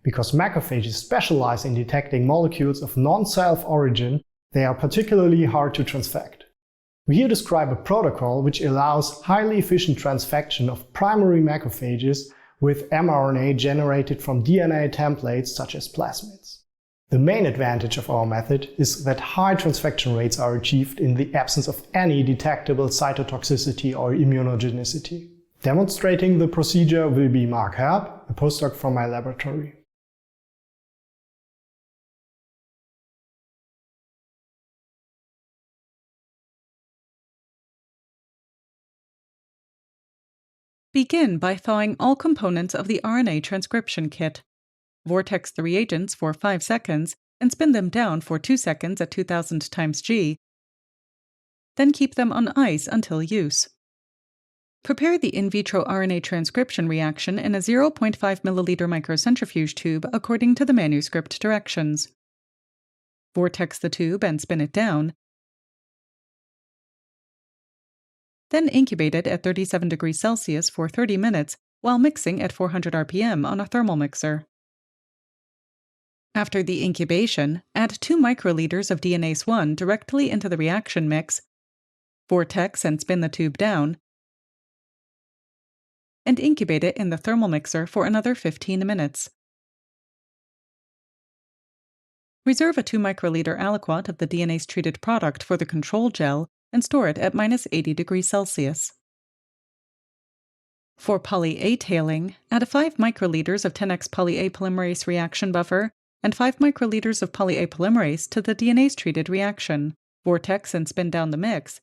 Because macrophages specialize in detecting molecules of non-self origin, they are particularly hard to transfect. We here describe a protocol which allows highly efficient transfection of primary macrophages with mRNA generated from DNA templates such as plasmids. The main advantage of our method is that high transfection rates are achieved in the absence of any detectable cytotoxicity or immunogenicity. Demonstrating the procedure will be Marc, a postdoc from my laboratory. Begin by thawing all components of the RNA transcription kit. Vortex the reagents for 5 seconds and spin them down for 2 seconds at 2000 times G. Then keep them on ice until use. Prepare the in vitro RNA transcription reaction in a 0.5 ml microcentrifuge tube according to the manuscript directions. Vortex the tube and spin it down. Then incubate it at 37 degrees Celsius for 30 minutes while mixing at 400 rpm on a thermal mixer. After the incubation, add 2 microliters of DNase I directly into the reaction mix, vortex and spin the tube down, and incubate it in the thermal mixer for another 15 minutes. Reserve a 2 microliter aliquot of the DNase-treated product for the control gel and store it at -80 degrees Celsius. For poly-A tailing, add 5 microliters of 10x poly-A polymerase reaction buffer and 5 microliters of poly-A polymerase to the DNase-treated reaction, vortex and spin down the mix,